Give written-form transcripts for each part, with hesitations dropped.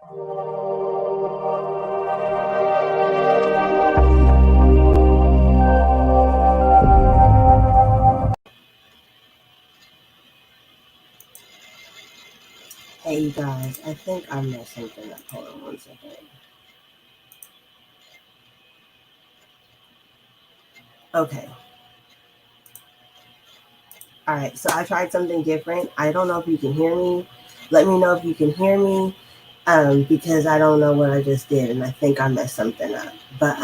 Hey, you guys, I think I messed something up. Hold on 1 second. Okay. All right, so I tried something different. I don't know if you can hear me. Let me know if you can hear me, because I don't know what I just did, and I think I messed something up. But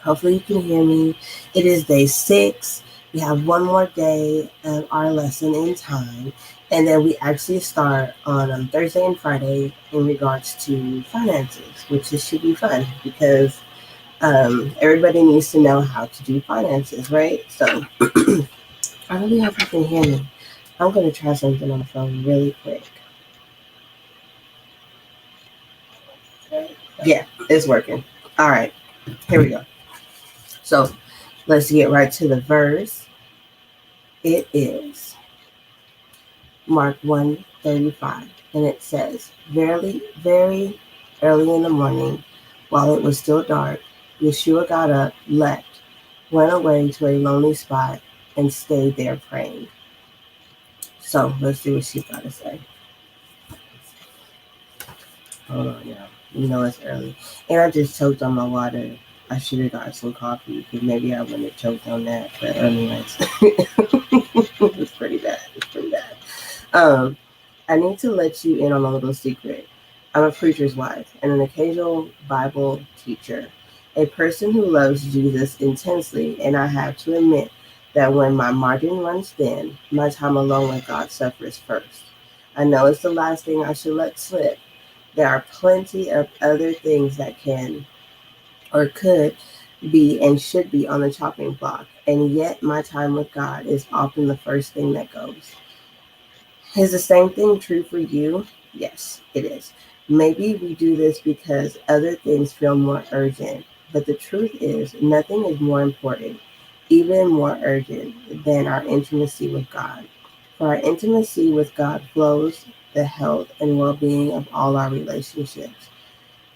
hopefully you can hear me. It is day 6. We have one more day of our lesson in time, and then we actually start on Thursday and Friday in regards to finances, which should be fun because everybody needs to know how to do finances, right? So I really hope you can hear me. I'm going to try something on the phone really quick. Yeah, it's working. All right, here we go. So let's get right to the verse. It is Mark 1:35, and it says, Verily, very early in the morning, while it was still dark, Yeshua got up, left, went away to a lonely spot, and stayed there praying. So let's see what she's got to say. Hold on, y'all. You know it's early. And I just choked on my water. I should have got some coffee because maybe I wouldn't have choked on that. But anyways, it's pretty bad. It's pretty bad. I need to let you in on a little secret. I'm a preacher's wife and an occasional Bible teacher, a person who loves Jesus intensely, and I have to admit that when my margin runs thin, my time alone with God suffers first. I know it's the last thing I should let slip. There are plenty of other things that can or could be and should be on the chopping block, and yet my time with God is often the first thing that goes. Is the same thing true for you? Yes, it is. Maybe we do this because other things feel more urgent, but the truth is, nothing is more important, even more urgent, than our intimacy with God. For our intimacy with God flows the health and well being of all our relationships.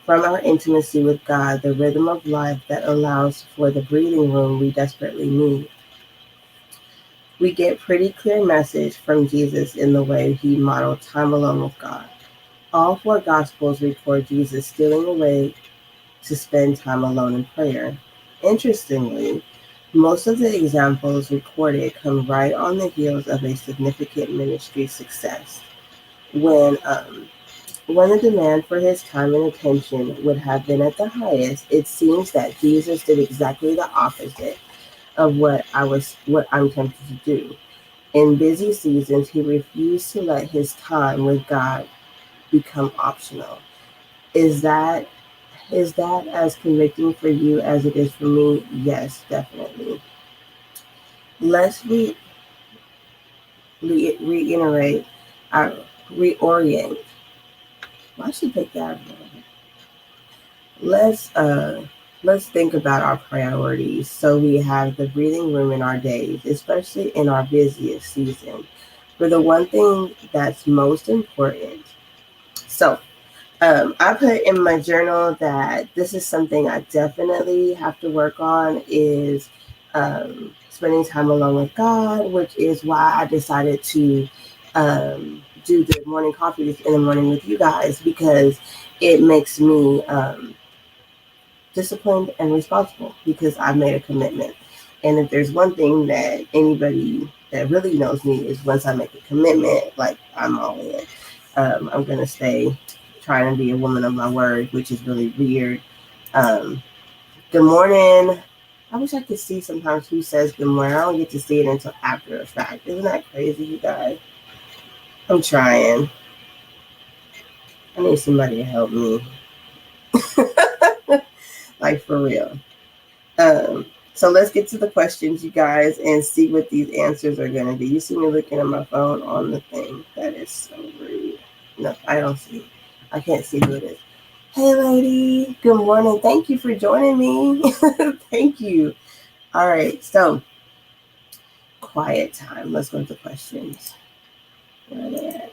From our intimacy with God, the rhythm of life that allows for the breathing room we desperately need. We get pretty clear message from Jesus in the way he modeled time alone with God. All 4 Gospels record Jesus stealing away to spend time alone in prayer. Interestingly, most of the examples recorded come right on the heels of a significant ministry success. When when the demand for his time and attention would have been at the highest, it seems that Jesus did exactly the opposite of what I'm tempted to do. In busy seasons, he refused to let his time with God become optional. Is that as convicting for you as it is for me? Yes, definitely. Let's reiterate, uh, reorient. Why should pick that? Let's let's think about our priorities so we have the breathing room in our days, especially in our busiest season, for the one thing that's most important. So I put in my journal that this is something I definitely have to work on is spending time alone with God, which is why I decided to do the morning coffees in the morning with you guys, because it makes me disciplined and responsible because I've made a commitment. And if there's one thing that anybody that really knows me is once I make a commitment, like I'm all in. I'm going to stay trying to be a woman of my word, which is really weird. Good morning. I wish I could see sometimes who says good morning. I don't get to see it until after the fact. Isn't that crazy, you guys? I'm trying. I need somebody to help me. Like, for real. So let's get to the questions, you guys, and see what these answers are going to be. You see me looking at my phone on the thing. That is so rude. No, I don't see it. I can't see who it is. Hey, lady. Good morning. Thank you for joining me. Thank you. All right. So, quiet time. Let's go to the questions. Where are they at?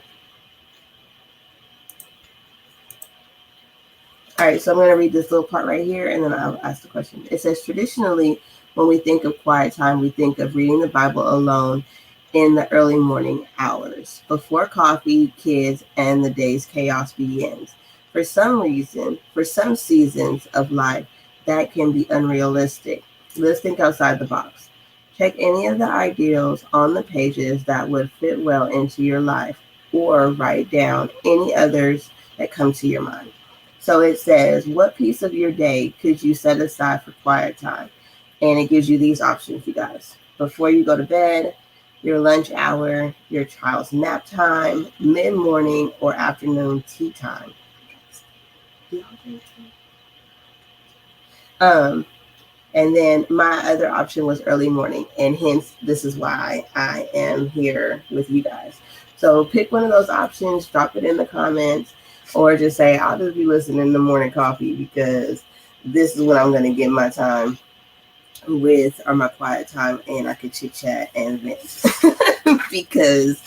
All right, so I'm going to read this little part right here, and then I'll ask the question. It says, traditionally, when we think of quiet time, we think of reading the Bible alone in the early morning hours, before coffee, kids, and the day's chaos begins. For some reason, for some seasons of life, that can be unrealistic. Let's think outside the box. Check any of the ideals on the pages that would fit well into your life, or write down any others that come to your mind. So it says, what piece of your day could you set aside for quiet time? And it gives you these options, you guys. Before you go to bed, your lunch hour, your child's nap time, mid-morning or afternoon tea time. And then my other option was early morning, and hence this is why I am here with you guys. So pick one of those options, drop it in the comments, or just say, I'll just be listening to morning coffee because this is when I'm going to get my time with, or my quiet time, and I could chit chat and vent. Because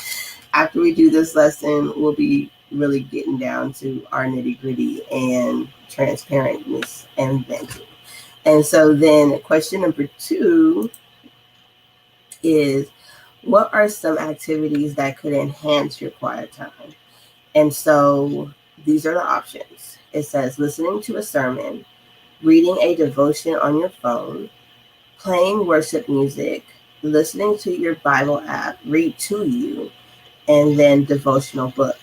after we do this lesson, we'll be really getting down to our nitty gritty and transparentness and venting. And so then question number 2 is, what are some activities that could enhance your quiet time? And so these are the options. It says listening to a sermon, reading a devotion on your phone, playing worship music, listening to your Bible app read to you, and then devotional book.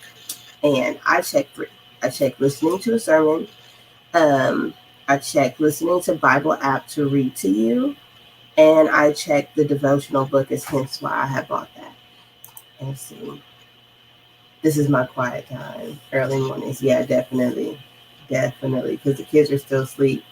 And I check 3. I check listening to a sermon, I check listening to Bible app to read to you, and I check the devotional book, is hence why I have bought that. And let's see. This is my quiet time, early mornings. Yeah, definitely, because the kids are still asleep.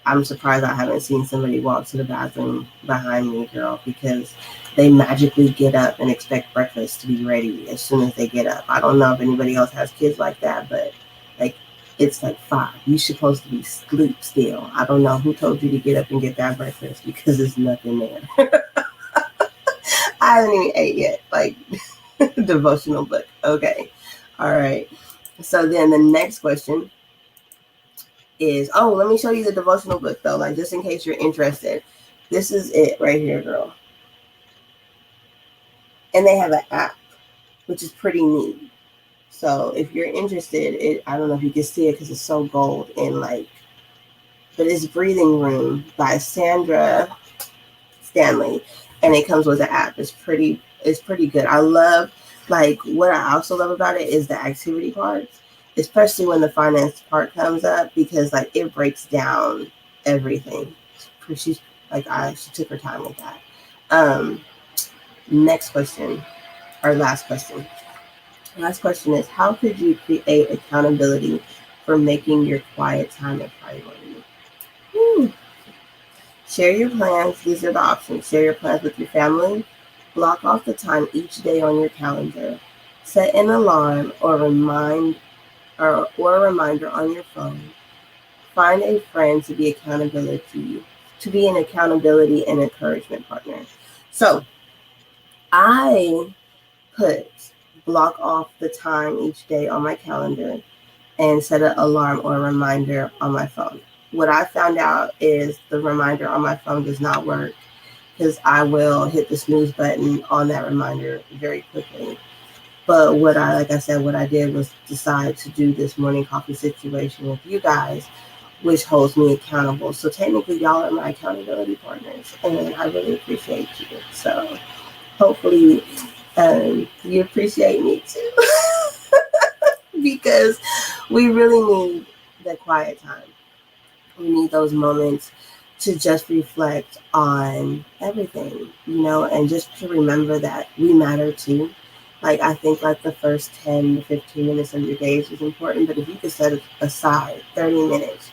I'm surprised I haven't seen somebody walk to the bathroom behind me, girl, because they magically get up and expect breakfast to be ready as soon as they get up. I don't know if anybody else has kids like that, but like, it's like 5. You're supposed to be asleep still. I don't know who told you to get up and get that breakfast, because there's nothing there. I haven't even ate yet. Like, devotional book. Okay. All right. So then the next question is, let me show you the devotional book though, like just in case you're interested. This is it right here, girl. And they have an app, which is pretty neat. So if you're interested, I don't know if you can see it because it's so gold and like, but it's Breathing Room by Sandra Stanley, and it comes with an app. It's pretty good. I love, like, what I also love about it is the activity parts, especially when the finance part comes up, because like it breaks down everything. She's like, she took her time with that. Next question, or last question. Last question is, how could you create accountability for making your quiet time a priority? Share your plans. These are the options. Share your plans with your family. Block off the time each day on your calendar. Set an alarm or a reminder on your phone. Find a friend to be an accountability and encouragement partner. So I put block off the time each day on my calendar and set an alarm or a reminder on my phone. What I found out is the reminder on my phone does not work, because I will hit the snooze button on that reminder very quickly. But what I did was decide to do this morning coffee situation with you guys, which holds me accountable. So technically, y'all are my accountability partners, and I really appreciate you. So hopefully you appreciate me too, because we really need the quiet time. We need those moments to just reflect on everything, and just to remember that we matter too. Like, I think like the first 10 to 15 minutes of your days is important, but if you could set aside 30 minutes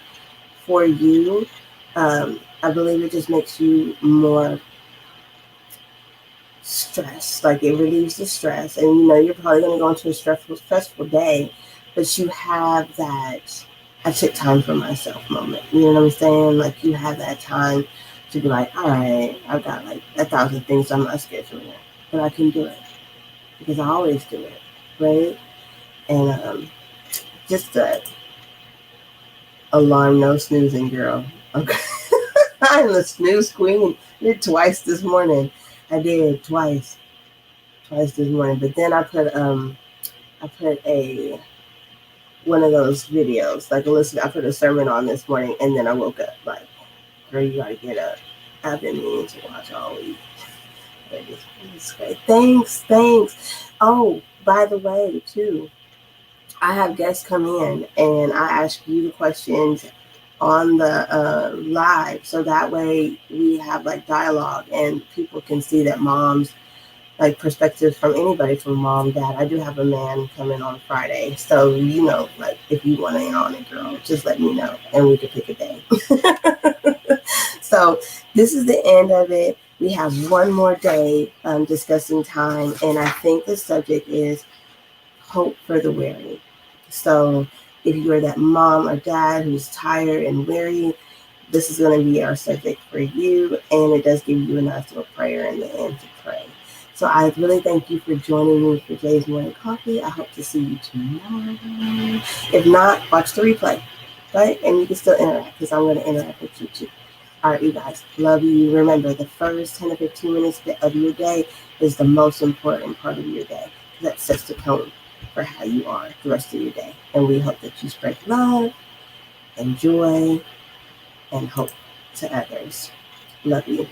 for you, I believe it just makes you more stressed. Like, it relieves the stress, and you're probably going to go into a stressful day, but you have that I took time for myself moment. You know what I'm saying? Like, you have that time to be like, all right, I've got like 1,000 things on my schedule, but I can do it because I always do it, right? And just Alarm, no snoozing, girl. Okay. I'm the snooze queen. Did twice this morning. I did twice this morning. But then I put a one of those videos, like I put a sermon on this morning, and then I woke up like, girl, you gotta get up. I've been meaning to watch all week. It's great. Thanks. Oh, by the way, too, I have guests come in and I ask you the questions on the live, so that way we have like dialogue and people can see that moms like perspectives from anybody, from mom, dad. I do have a man coming on Friday, so like if you want in on it, girl, just let me know and we can pick a day. So this is the end of it. We have one more day discussing time, and I think the subject is hope for the weary. So if you're that mom or dad who's tired and weary, this is going to be our subject for you, and it does give you a nice little prayer in the end to pray. So I really thank you for joining me for Jay's Morning Coffee. I hope to see you tomorrow. If not, watch the replay, right? And you can still interact because I'm going to interact with you too. All right, you guys, love you. Remember, the first 10 to 15 minutes of your day is the most important part of your day. That sets the tone for how you are the rest of your day. And we hope that you spread love and joy and hope to others. Love you.